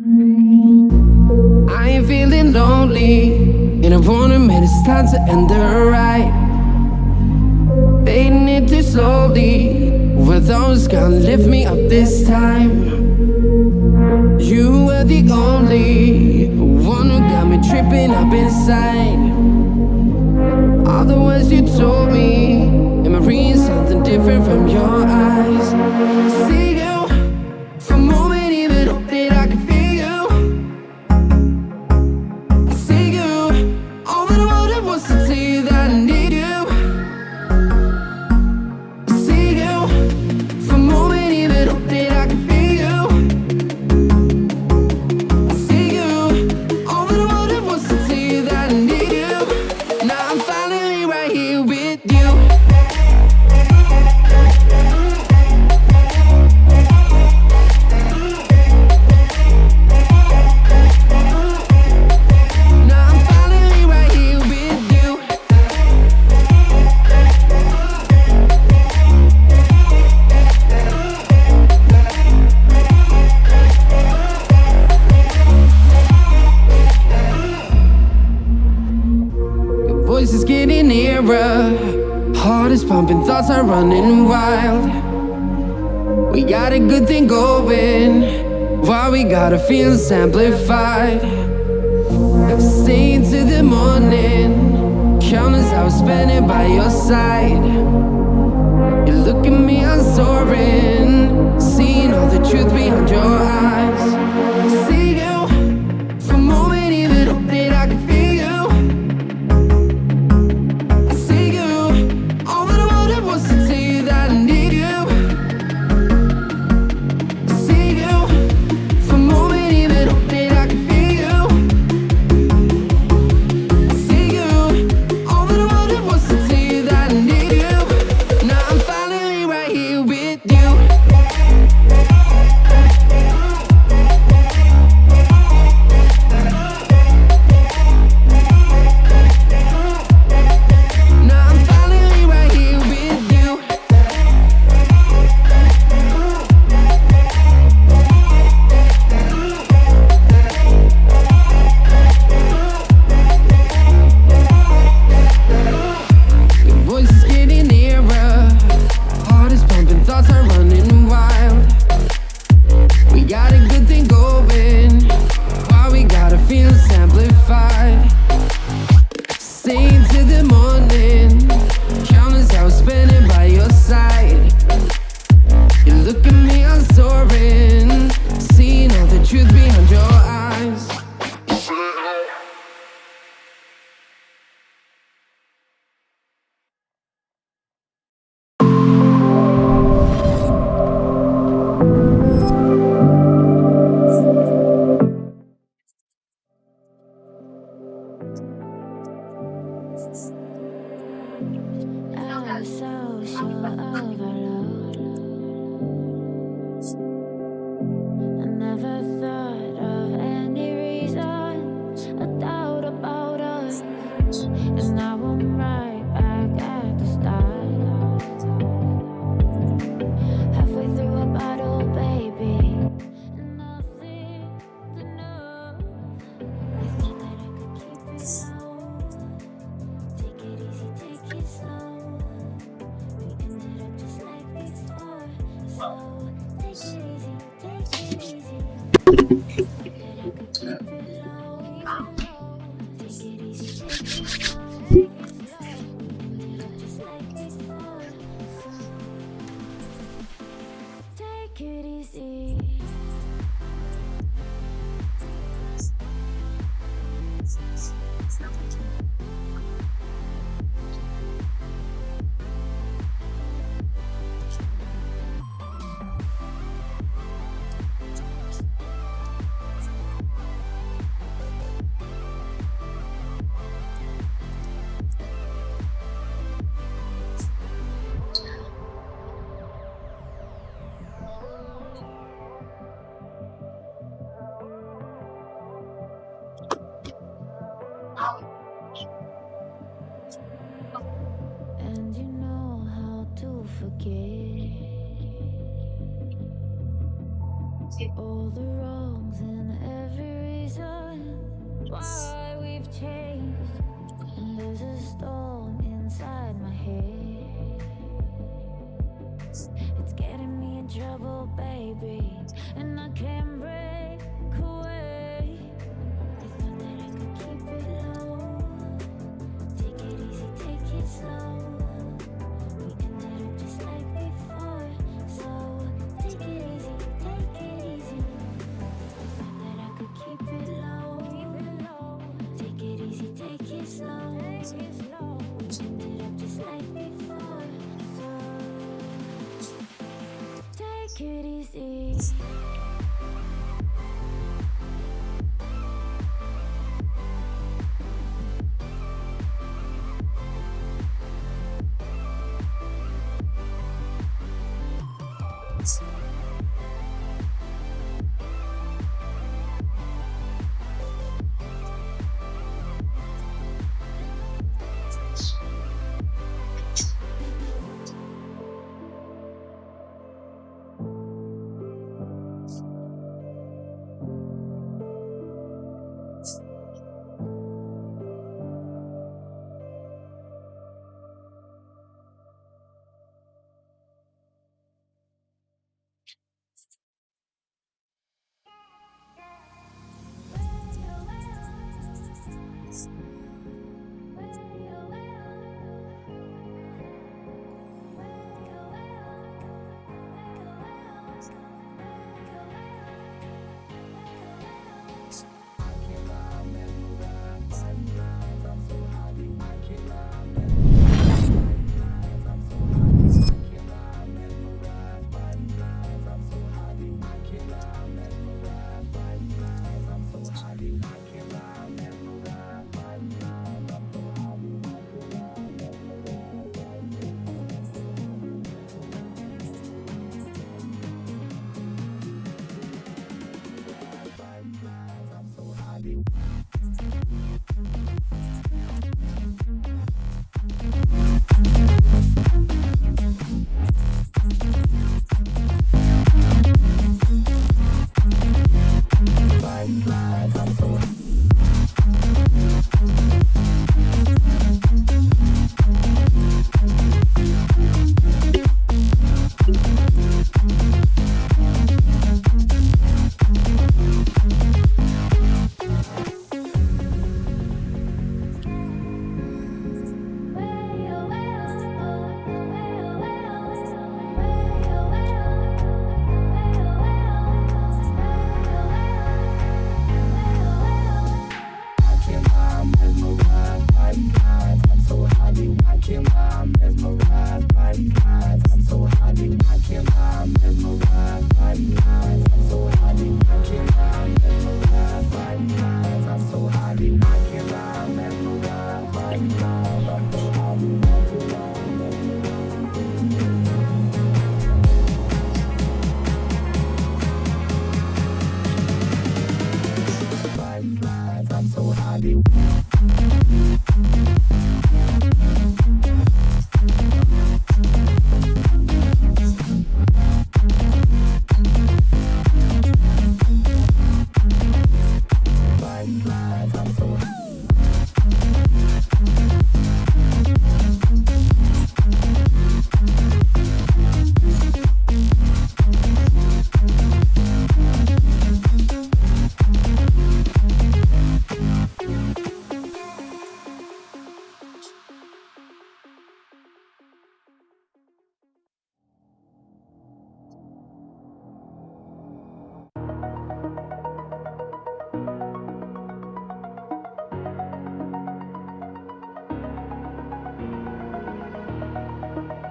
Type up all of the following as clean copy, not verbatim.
I ain't feeling lonely, and I wanna admit it's time to end the ride. Fading it too slowly, were those gonna lift me up this time? You were the only one who got me tripping up inside. All the words you told me, am I reading something different from your eyes? See you for a moment, even hope that I can feel you. See you, all that I wanted was to tell you that I need you. See you for a moment, even hope that I can feel you. See you, all that I wanted was to tell you that I need you. Now I'm finally right here with you. Now I'm finally right here with you. Your voice is getting nearer, heart is pumping, thoughts are running wild. We got a good thing going, why we gotta feel amplified. Stay into the morning, countless hours spending by your side. You look at me, I'm soaring, seeing all the truth behind your eyes. See you for a moment, even hope that I can feel you. I see you, all that I wanted was to tell you that I need you. I see you for a moment, even hope that I can feel you. I see you, all that I wanted was to tell you that I need you. Now I'm finally right here with you. Now I'm finally right here with you. Your voice is getting nearer, heart is pumping, thoughts are running wild. We got a good thing going, why we gotta feel amplified. Stay into the morning, countless hours spending by your side. You look at me, I'm soaring, seeing all the truth behind your eyes. I was so sure of our love. I never thought of any reason, a doubt about us. And now I'm right back at the start. Halfway through a bottle, baby. Nothing to know. I thought that I could keep it low. Take it easy, take it slow. We ended up just like before. So take it easy, take it easy. Thought that I could keep it low. Take it easy, take it slow. We ended up just like before. So take it easy. And you know how to forget. all the wrongs and every reason why we've changed. And there's a storm inside my head. It's getting me in trouble, baby, and I can't break away. I thought that I could keep it low. Take it easy, take it slow. We ended up just like before, so take it easy, take it easy. I thought that I could keep it low, take it easy, take it slow. We ended up just like before, so take it easy.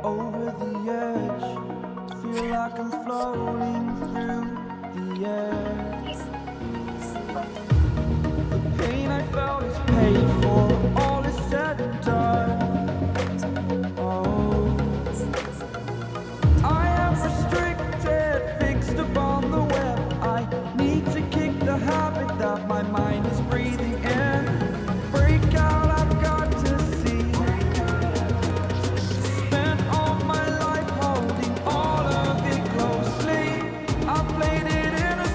Over the edge, feel like I'm floating through the air. The pain I felt is paid for, all is said and done. Oh, I am restricted, fixed upon the web. I need to kick the habit that my mind is breathing in. Break out, I've got to see. Spent all my life holding all of it closely. I played it innocently.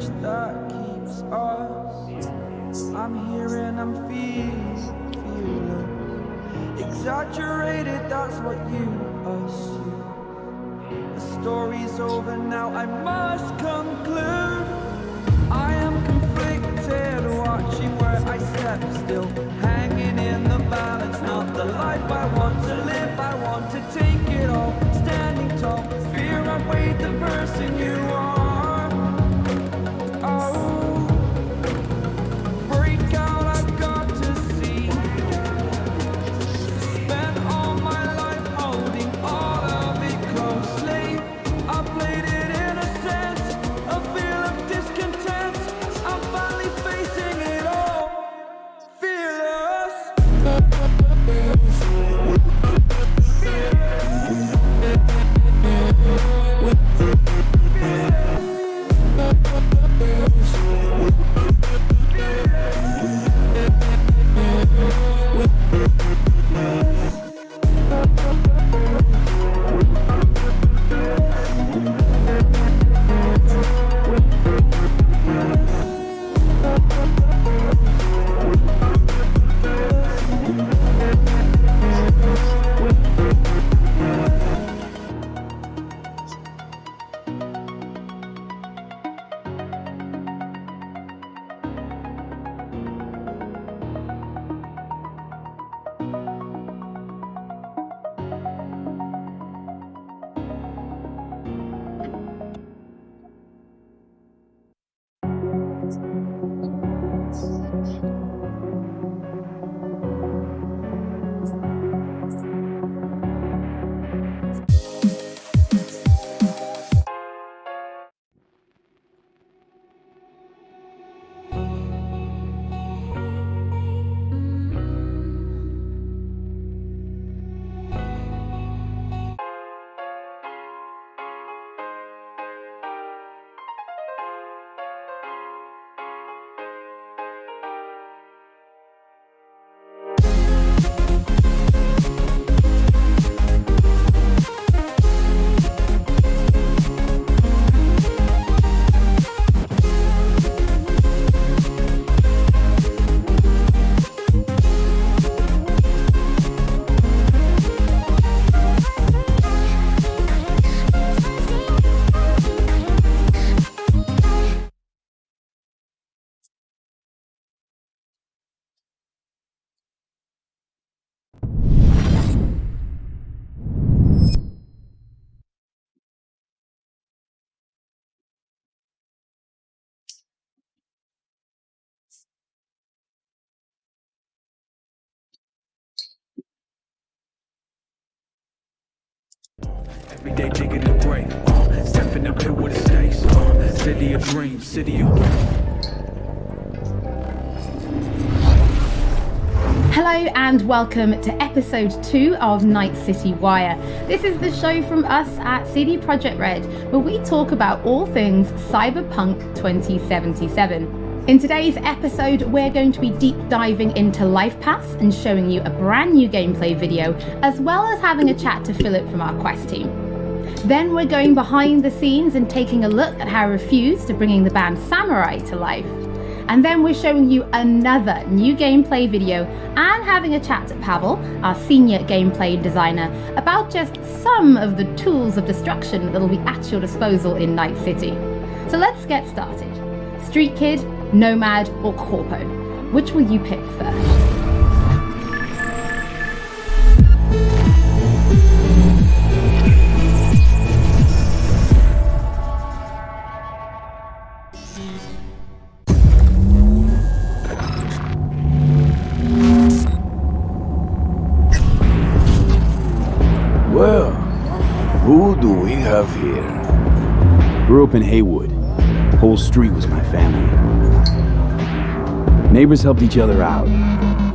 bridge that keeps us. I'm here and I'm feeling exaggerated, that's what you assume. The story's over now, I must conclude. I am conflicted, watching where I step still, hanging in the balance, not the life I want to live. I want to take it all, standing tall, fear I weighed the person you are. Oh, break out, I've got to see. Spent all my life holding all of it closely. I played it in a sense, a feel of discontent. I'm finally facing it all, fearless. Every day digging the grave, stepping up to what it stakes. City of dreams, city of... Hello and welcome to episode 2 of Night City Wire. This is the show from us at CD Projekt Red, where we talk about all things Cyberpunk 2077. In today's episode, we're going to be deep diving into Life Pass and showing you a brand new gameplay video, as well as having a chat to Philip from our Quest team. Then we're going behind the scenes and taking a look at how Refused to bringing the band Samurai to life. And then we're showing you another new gameplay video and having a chat to Pavel, our senior gameplay designer, about just some of the tools of destruction that'll be at your disposal in Night City. So let's get started. Street Kid, Nomad, or Corpo? Which will you pick first? Well, who do we have here? Grew up in Haywood. Whole street was my family. Neighbors helped each other out.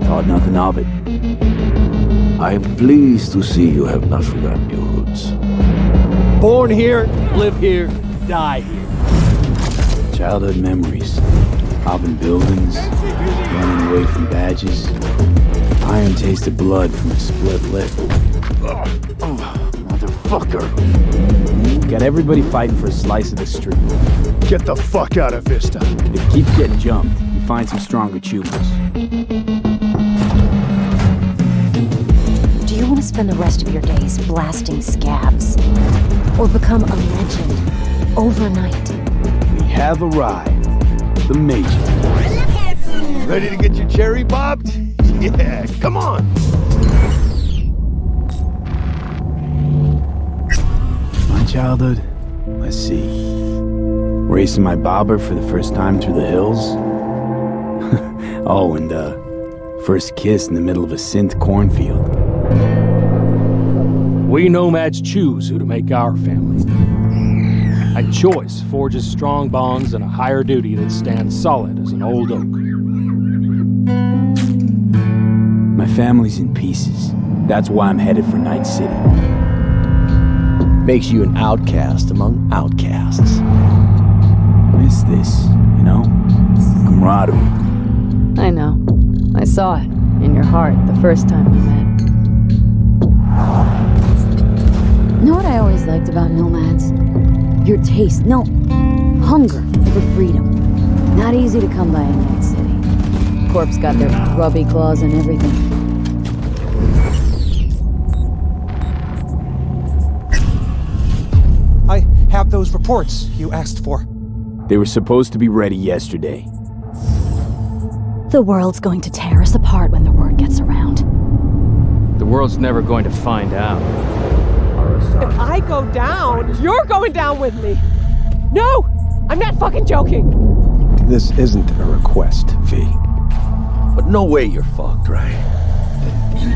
Thought nothing of it. I'm pleased to see you have not forgotten your roots. Born here, live here, die here. Childhood memories. Hopping buildings, running away from badges. Iron tasted blood from a split lip. Motherfucker. Got everybody fighting for a slice of the street. Get the fuck out of Vista. If you keep getting jumped, you find some stronger choopers. Do you want to spend the rest of your days blasting scabs? Or become a legend overnight? We have arrived. The Major. Ready to get your cherry popped? Yeah, come on. My childhood? Let's see. Racing my bobber for the first time through the hills. Oh, and first kiss in the middle of a synth cornfield. We nomads choose who to make our family. And choice forges strong bonds and a higher duty that stands solid as an old oak. My family's in pieces. That's why I'm headed for Night City. Makes you an outcast among outcasts. Miss this, you know? Camaraderie. I know. I saw it in your heart the first time we met. Know what I always liked about nomads? Your taste, no, hunger for freedom. Not easy to come by in Night City. Corpse got their grubby claws and everything. I have those reports you asked for. They were supposed to be ready yesterday. The world's going to tear us apart when the word gets around. The world's never going to find out. If I go down, you're going down with me. No! I'm not fucking joking! This isn't a request, V. But no way you're fucked, right?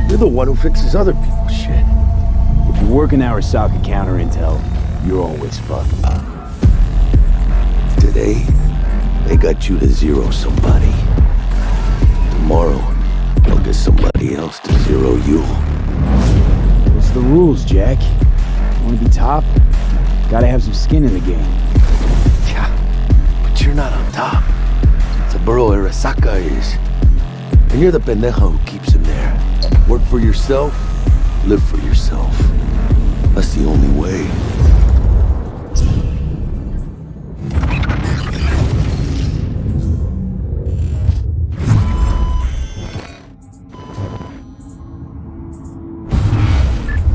You're the one who fixes other people's shit. If you work in Arasaka counter intel, you're always fucked. Today, they got you to zero somebody. Tomorrow, they'll get somebody else to zero you. What's the rules, Jack? Want to be top? Gotta have some skin in the game. Yeah, but you're not on top. Saburo Arasaka is. And you're the pendejo who keeps him there. Work for yourself, live for yourself. That's the only way.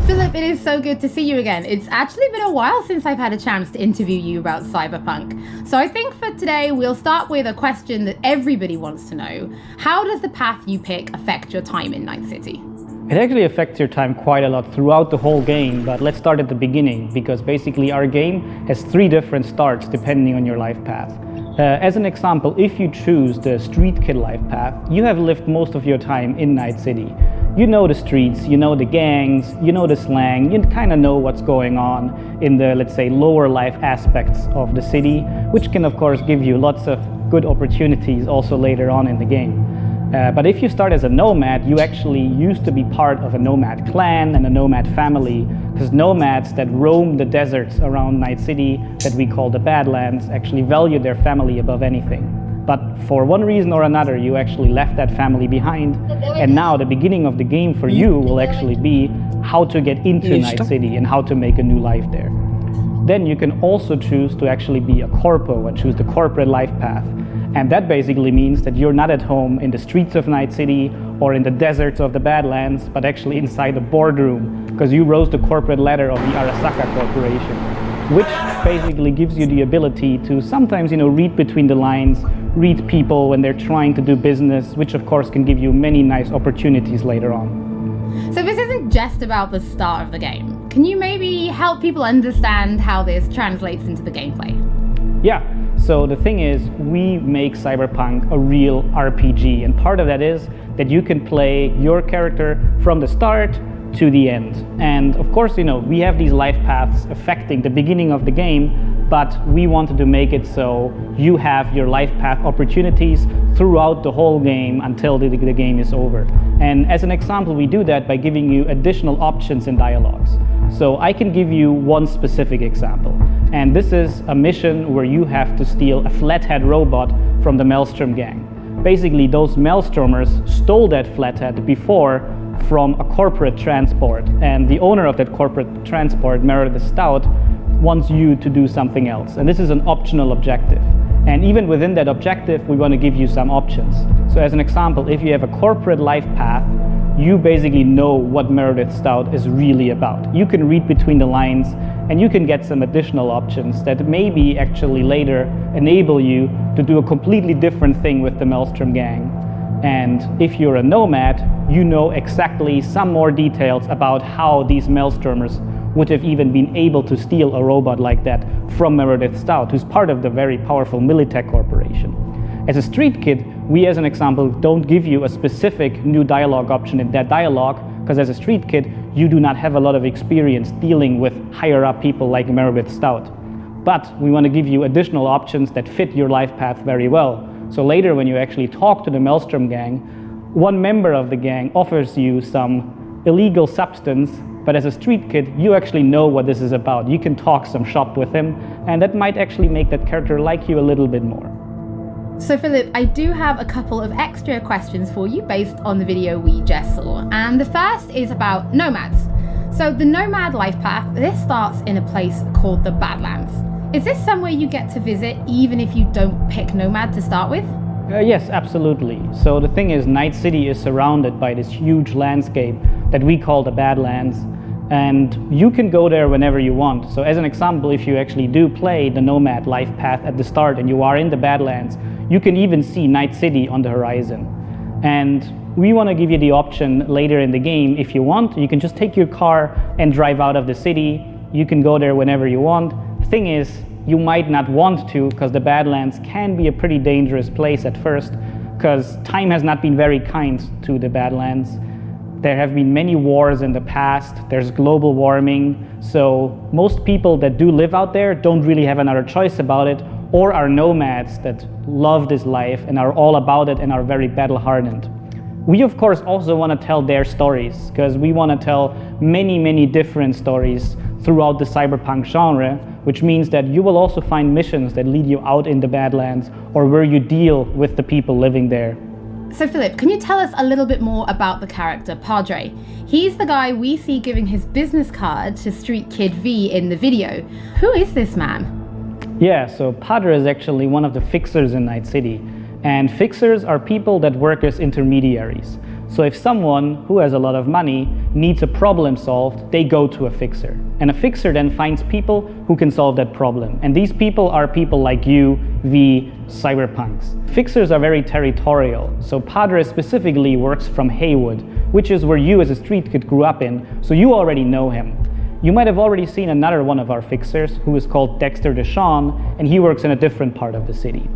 Philip, it is so good to see you again. It's actually been a while since I've had a chance to interview you about Cyberpunk. So I think for today, we'll start with a question that everybody wants to know. How does the path you pick affect your time in Night City? It actually affects your time quite a lot throughout the whole game, but let's start at the beginning, because basically our game has 3 different starts depending on your life path. As an example, if you choose the street kid life path, you have lived most of your time in Night City. You know the streets, you know the gangs, you know the slang, you kind of know what's going on in the, let's say, lower life aspects of the city, which can of course give you lots of good opportunities also later on in the game. But if you start as a nomad, you actually used to be part of a nomad clan and a nomad family, because nomads that roam the deserts around Night City, that we call the Badlands, actually value their family above anything. But for one reason or another, you actually left that family behind, and now the beginning of the game for you will actually be how to get into Night City and how to make a new life there. Then you can also choose to actually be a corpo and choose the corporate life path. And that basically means that you're not at home in the streets of Night City or in the deserts of the Badlands, but actually inside a boardroom, because you rose the corporate ladder of the Arasaka Corporation, which basically gives you the ability to sometimes, read between the lines, read people when they're trying to do business, which of course can give you many nice opportunities later on. So this isn't just about the start of the game. Can you maybe help people understand how this translates into the gameplay? Yeah. So the thing is, we make Cyberpunk a real RPG, and part of that is that you can play your character from the start to the end. And of course, we have these life paths affecting the beginning of the game, but we wanted to make it so you have your life path opportunities throughout the whole game until the game is over. And as an example, we do that by giving you additional options in dialogues. So I can give you one specific example. And this is a mission where you have to steal a flathead robot from the Maelstrom gang. Basically, those Maelstromers stole that flathead before from a corporate transport. And the owner of that corporate transport, Meredith Stout, wants you to do something else. And this is an optional objective. And even within that objective, we want to give you some options. So as an example, if you have a corporate life path, you basically know what Meredith Stout is really about. You can read between the lines and you can get some additional options that maybe actually later enable you to do a completely different thing with the Maelstrom gang. And if you're a nomad, you know exactly some more details about how these Maelstromers would have even been able to steal a robot like that from Meredith Stout, who's part of the very powerful Militech Corporation. As a street kid, we as an example don't give you a specific new dialogue option in that dialogue, because as a street kid, you do not have a lot of experience dealing with higher up people like Meredith Stout. But we want to give you additional options that fit your life path very well. So later when you actually talk to the Maelstrom gang, one member of the gang offers you some illegal substance, but as a street kid, you actually know what this is about. You can talk some shop with him, and that might actually make that character like you a little bit more. So Philip, I do have a couple of extra questions for you based on the video we just saw. And the first is about nomads. So the nomad life path, this starts in a place called the Badlands. Is this somewhere you get to visit even if you don't pick nomad to start with? Yes, absolutely. So the thing is, Night City is surrounded by this huge landscape that we call the Badlands, and you can go there whenever you want. So as an example, if you actually do play the nomad life path at the start and you are in the Badlands, you can even see Night City on the horizon. And we want to give you the option later in the game, if you want, you can just take your car and drive out of the city. You can go there whenever you want. The thing is, you might not want to, because the Badlands can be a pretty dangerous place at first, because time has not been very kind to the Badlands. There have been many wars in the past, there's global warming, so most people that do live out there don't really have another choice about it, or are nomads that love this life and are all about it and are very battle-hardened. We of course also want to tell their stories, because we want to tell many different stories throughout the cyberpunk genre, which means that you will also find missions that lead you out in the Badlands or where you deal with the people living there. So Philip, can you tell us a little bit more about the character Padre? He's the guy we see giving his business card to Street Kid V in the video. Who is this man? Yeah, so Padre is actually one of the fixers in Night City. And fixers are people that work as intermediaries. So if someone who has a lot of money needs a problem solved, they go to a fixer. And a fixer then finds people who can solve that problem. And these people are people like you, the cyberpunks. Fixers are very territorial. So Padre specifically works from Haywood, which is where you as a street kid grew up in, so you already know him. You might have already seen another one of our fixers who is called Dexter Deshawn, and he works in a different part of the city.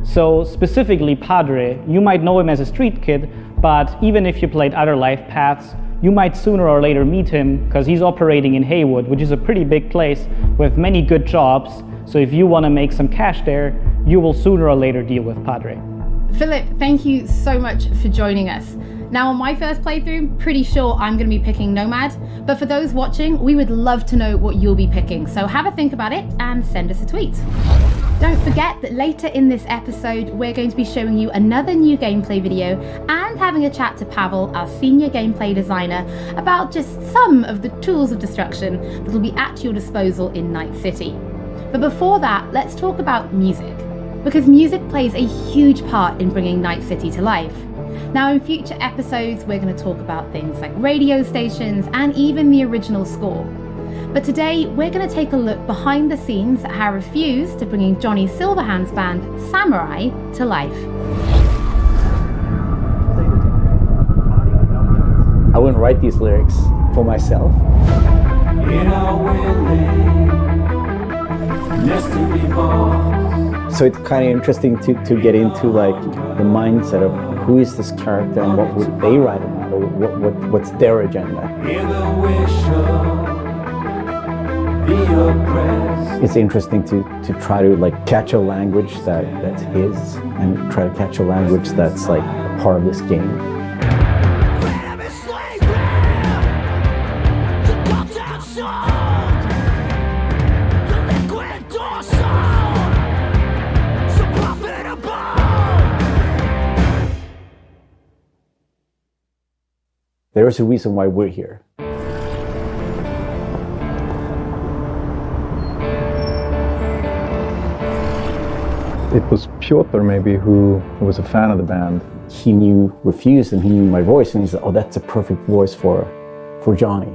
So specifically Padre, you might know him as a street kid, but even if you played other life paths, you might sooner or later meet him because he's operating in Haywood, which is a pretty big place with many good jobs. So if you want to make some cash there, you will sooner or later deal with Padre. Philip, thank you so much for joining us. Now on my first playthrough, pretty sure I'm going to be picking Nomad, but for those watching, we would love to know what you'll be picking, so have a think about it and send us a tweet. Don't forget that later in this episode, we're going to be showing you another new gameplay video and having a chat to Pavel, our senior gameplay designer, about just some of the tools of destruction that will be at your disposal in Night City. But before that, let's talk about music, because music plays a huge part in bringing Night City to life. Now in future episodes, we're going to talk about things like radio stations and even the original score. But today, we're going to take a look behind the scenes at how Refused to bringing Johnny Silverhand's band Samurai to life. I wouldn't write these lyrics for myself. So it's kind of interesting to get into like the mindset of who is this character and what would they write about, or what's their agenda. It's interesting to try to like catch a language that's his and try to catch a language that's like a part of this game. There is a reason why we're here. It was Piotr maybe who was a fan of the band. He knew Refused and he knew my voice, and he said, oh, that's a perfect voice for Johnny.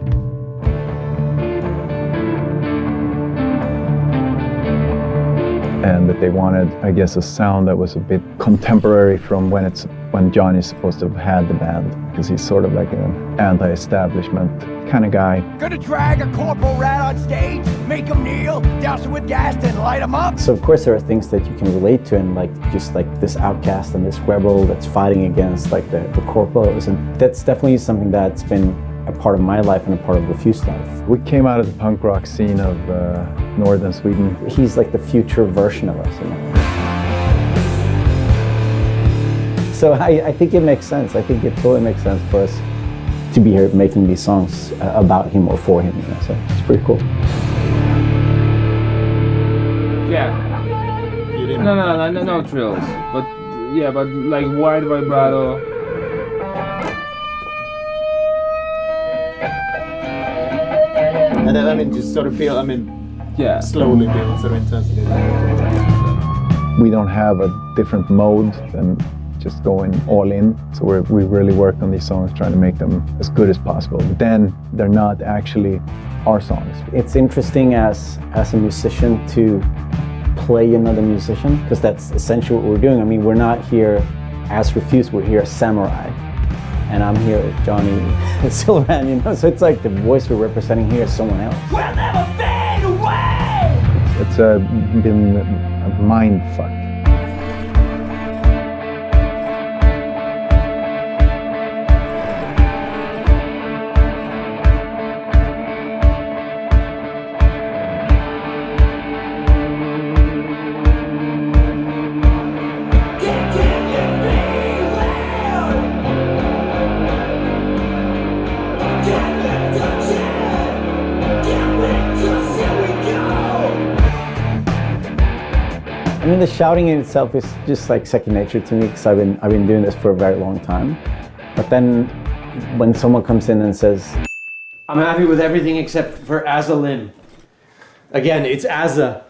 And that they wanted, I guess, a sound that was a bit contemporary from when Johnny's supposed to have had the band, because he's sort of like an anti-establishment kind of guy. Gonna drag a corporal rat on stage, make him kneel, douse him with gas, then light him up. So of course there are things that you can relate to, and like just like this outcast and this rebel that's fighting against like the corporals, and that's definitely something that's been a part of my life and a part of Refused's life. We came out of the punk rock scene of northern Sweden. He's like the future version of us. You know? So I think it makes sense. I think it totally makes sense for us to be here making these songs about him or for him. You know? So it's pretty cool. Yeah. No trills. But yeah, but like wide vibrato. And then, I mean, just sort of build, yeah, slowly build sort of intensity. We don't have a different mode than just going all in. So we really work on these songs, trying to make them as good as possible. But then they're not actually our songs. It's interesting as a musician to play another musician, because that's essentially what we're doing. I mean, we're not here as Refused, we're here as Samurai. And I'm here with Johnny Silverhand, you know? So it's like the voice we're representing here is someone else. We'll never fade away! It's been a mind fuck. I mean, the shouting in itself is just like second nature to me, because I've been doing this for a very long time. But then when someone comes in and says, I'm happy with everything except for Azalin. Again, it's Azza.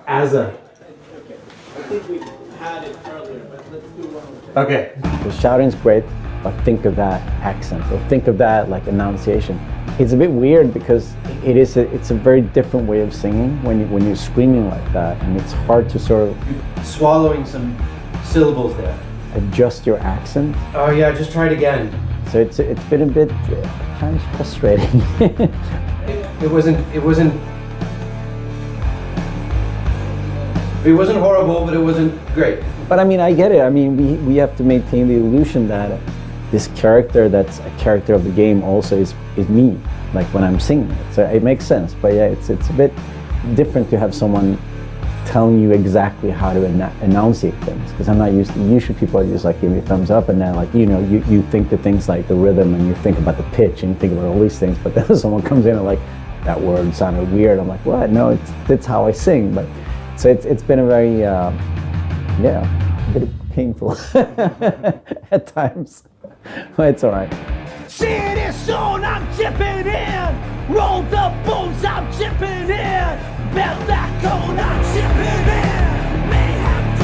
Azza. I think we had it earlier, but let's do one. okay. The shouting's great, but think of that accent, or think of that like enunciation. It's a bit weird because it's a very different way of singing when you're screaming like that, and it's hard to sort of swallowing some syllables there. Adjust your accent. Oh yeah, just try it again. So it's been a bit kind of frustrating. It wasn't horrible, but it wasn't great. But I mean, I get it. I mean, we have to maintain the illusion that this character that's a character of the game also is me, like when I'm singing it. So it makes sense. But yeah, it's a bit different to have someone telling you exactly how to enunciate things, because I'm not used to, usually people just like give me a thumbs up, and then like, you know, you think the things like the rhythm, and you think about the pitch, and you think about all these things, but then someone comes in and like, that word sounded weird. I'm like, what? No, that's how I sing. But so it's been a very, a bit painful at times, but it's all right. See this soon, I'm chipping in. Roll the bones, I'm chipping in. Belt that cone, I'm chipping in. Mayhem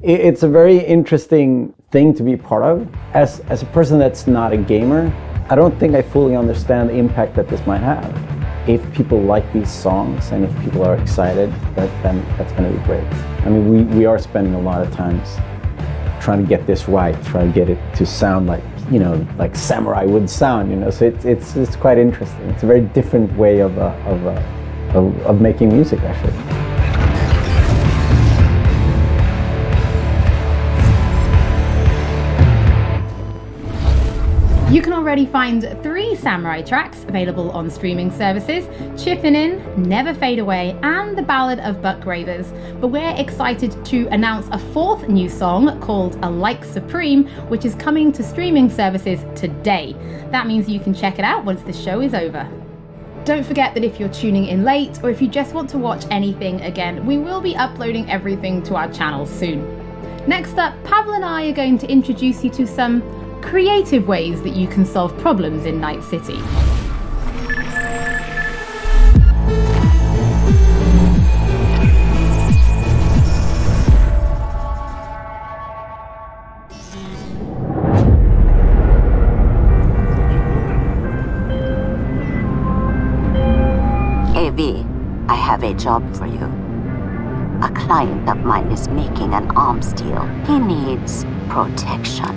flows. It's a very interesting thing to be part of. As a person that's not a gamer, I don't think I fully understand the impact that this might have. If people like these songs and if people are excited, then that's going to be great. I mean, we are spending a lot of times trying to get this right, trying to get it to sound like, you know, like Samurai would sound, you know. So it's quite interesting. It's a very different way of making music, actually. You can already find 3 Samurai tracks available on streaming services: Chippin' In, Never Fade Away, and The Ballad of Buck Ravers. But we're excited to announce a 4th new song called A Like Supreme, which is coming to streaming services today. That means you can check it out once the show is over. Don't forget that if you're tuning in late, or if you just want to watch anything again, we will be uploading everything to our channel soon. Next up, Pavel and I are going to introduce you to some creative ways that you can solve problems in Night City. I have a job for you. A client of mine is making an arms deal. He needs protection.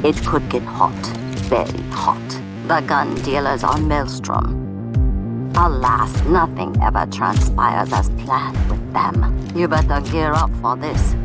It could get hot, very hot. The gun dealers are Maelstrom. Alas, nothing ever transpires as planned with them. You better gear up for this.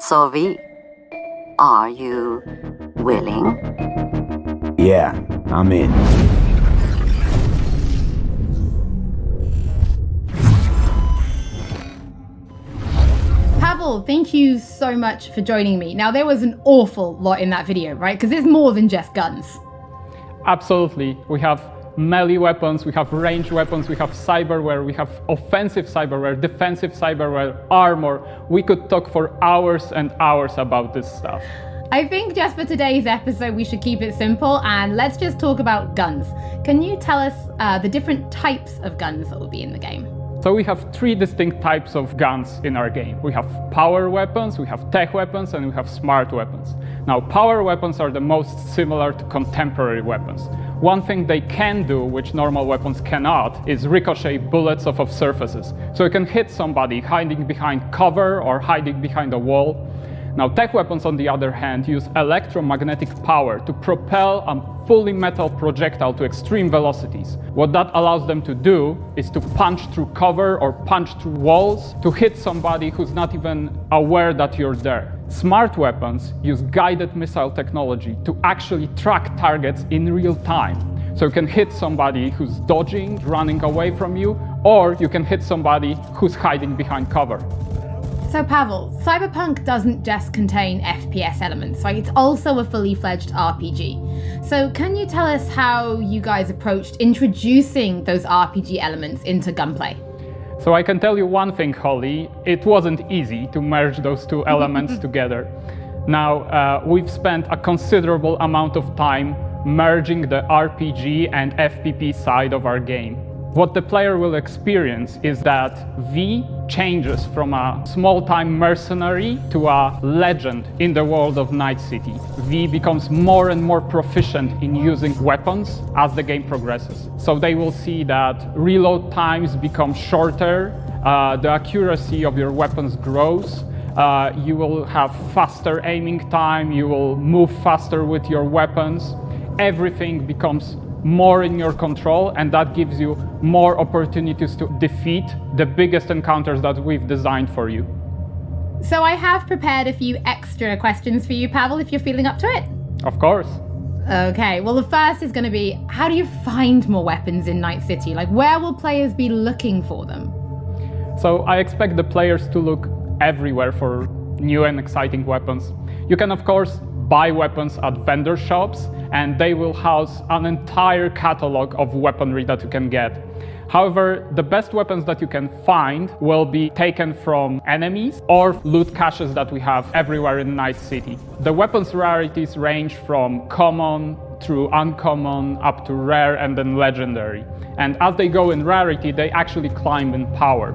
So V, are you willing? Yeah, I'm in. Pavel, thank you so much for joining me. Now, there was an awful lot in that video, right? Because it's more than just guns. Absolutely. We have melee weapons, we have ranged weapons, we have cyberware, we have offensive cyberware, defensive cyberware, armor. We could talk for hours and hours about this stuff. I think just for today's episode, we should keep it simple and let's just talk about guns. Can you tell us the different types of guns that will be in the game? So we have three distinct types of guns in our game. We have power weapons, we have tech weapons, and we have smart weapons. Now, power weapons are the most similar to contemporary weapons. One thing they can do, which normal weapons cannot, is ricochet bullets off of surfaces. So you can hit somebody hiding behind cover or hiding behind a wall. Now, tech weapons, on the other hand, use electromagnetic power to propel a fully metal projectile to extreme velocities. What that allows them to do is to punch through cover or punch through walls to hit somebody who's not even aware that you're there. Smart weapons use guided missile technology to actually track targets in real time. So you can hit somebody who's dodging, running away from you, or you can hit somebody who's hiding behind cover. So Pavel, Cyberpunk doesn't just contain FPS elements, right? It's also a fully fledged RPG. So can you tell us how you guys approached introducing those RPG elements into gunplay? So I can tell you one thing, Holly, it wasn't easy to merge those two elements together. Now, we've spent a considerable amount of time merging the RPG and FPP side of our game. What the player will experience is that V changes from a small-time mercenary to a legend in the world of Night City. V becomes more and more proficient in using weapons as the game progresses. So they will see that reload times become shorter, the accuracy of your weapons grows, you will have faster aiming time, you will move faster with your weapons. Everything becomes more in your control, and that gives you more opportunities to defeat the biggest encounters that we've designed for you. So I have prepared a few extra questions for you, Pavel, if you're feeling up to it. Of course. Okay, well the first is going to be, how do you find more weapons in Night City? Like, where will players be looking for them? So I expect the players to look everywhere for new and exciting weapons. You can, of course, buy weapons at vendor shops, and they will house an entire catalog of weaponry that you can get. However, the best weapons that you can find will be taken from enemies or loot caches that we have everywhere in Night City. The weapons rarities range from common through uncommon up to rare and then legendary. And as they go in rarity, they actually climb in power.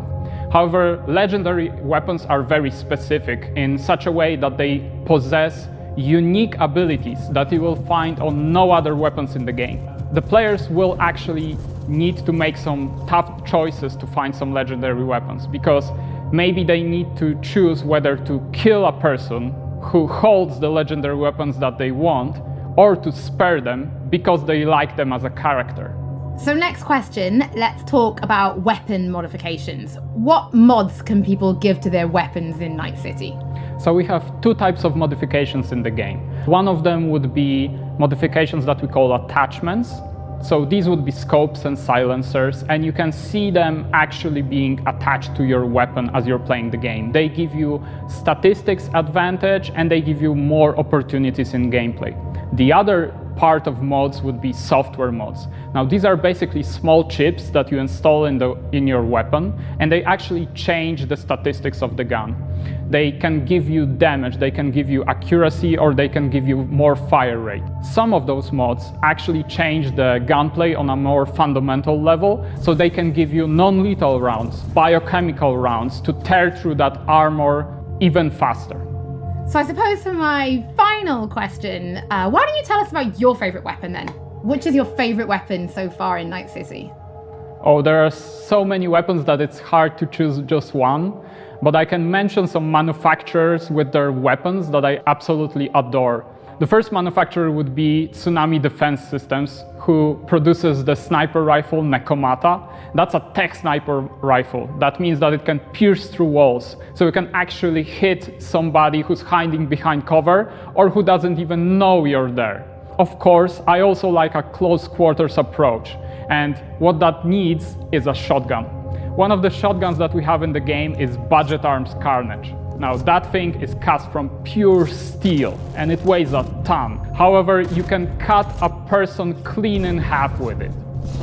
However, legendary weapons are very specific in such a way that they possess unique abilities that you will find on no other weapons in the game. The players will actually need to make some tough choices to find some legendary weapons, because maybe they need to choose whether to kill a person who holds the legendary weapons that they want, or to spare them because they like them as a character. So next question, let's talk about weapon modifications. What mods can people give to their weapons in Night City? So we have two types of modifications in the game. One of them would be modifications that we call attachments. So these would be scopes and silencers, and you can see them actually being attached to your weapon as you're playing the game. They give you statistics advantage and they give you more opportunities in gameplay. The other part of mods would be software mods. Now these are basically small chips that you install in your weapon, and they actually change the statistics of the gun. They can give you damage, they can give you accuracy, or they can give you more fire rate. Some of those mods actually change the gunplay on a more fundamental level, so they can give you non-lethal rounds, biochemical rounds to tear through that armor even faster. So I suppose for my final question, why don't you tell us about your favorite weapon then? Which is your favorite weapon so far in Night City? Oh, there are so many weapons that it's hard to choose just one, but I can mention some manufacturers with their weapons that I absolutely adore. The first manufacturer would be Tsunami Defense Systems, who produces the sniper rifle Nekomata. That's a tech sniper rifle. That means that it can pierce through walls, so it can actually hit somebody who's hiding behind cover or who doesn't even know you're there. Of course, I also like a close quarters approach, and what that needs is a shotgun. One of the shotguns that we have in the game is Budget Arms Carnage. Now that thing is cast from pure steel and it weighs a ton. However, you can cut a person clean in half with it.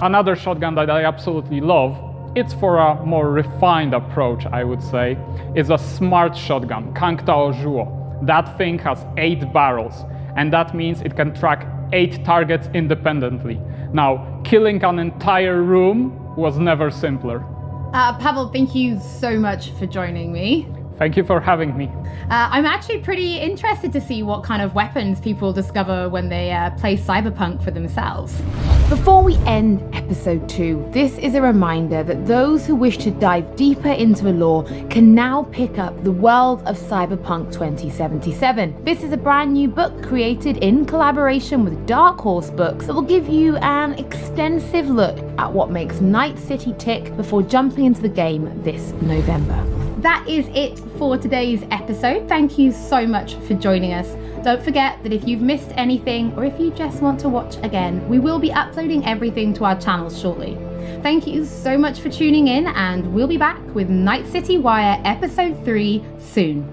Another shotgun that I absolutely love, it's for a more refined approach, I would say, is a smart shotgun, Kangta Ojuo. That thing has 8 barrels, and that means it can track 8 targets independently. Now, killing an entire room was never simpler. Pavel, thank you so much for joining me. Thank you for having me. I'm actually pretty interested to see what kind of weapons people discover when they play Cyberpunk for themselves. Before we end episode 2, this is a reminder that those who wish to dive deeper into the lore can now pick up The World of Cyberpunk2077. This is a brand new book created in collaboration with Dark Horse Books that will give you an extensive look at what makes Night City tick before jumping into the game this November. That is it for today's episode. Thank you so much for joining us. Don't forget that if you've missed anything or if you just want to watch again, we will be uploading everything to our channels shortly. Thank you so much for tuning in, and we'll be back with Night City Wire Episode 3 soon.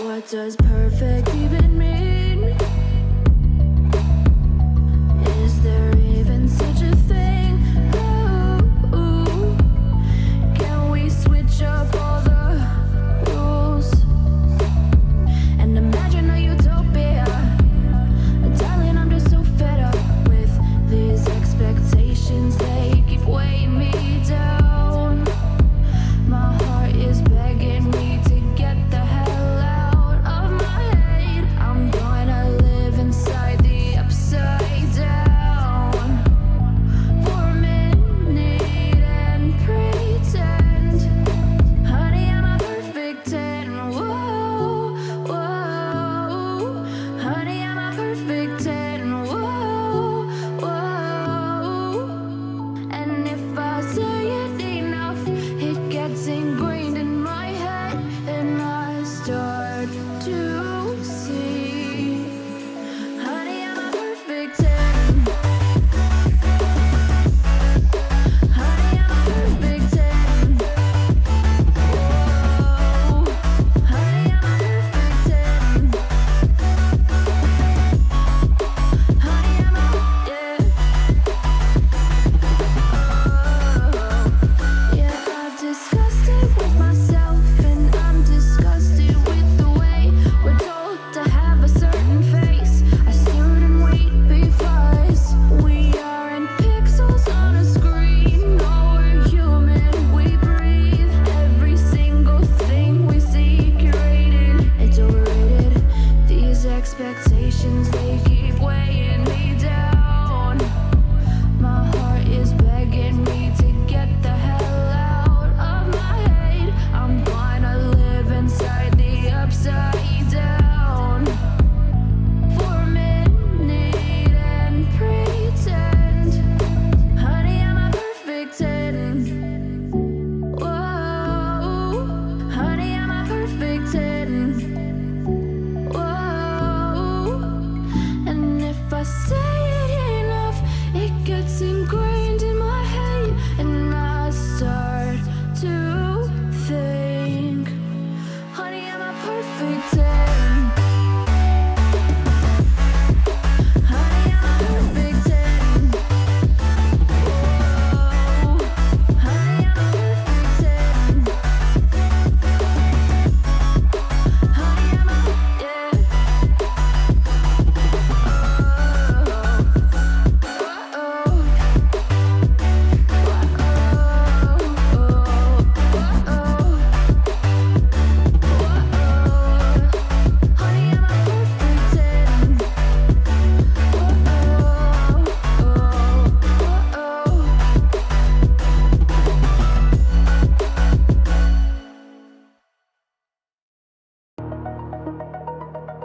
What does perfect even mean?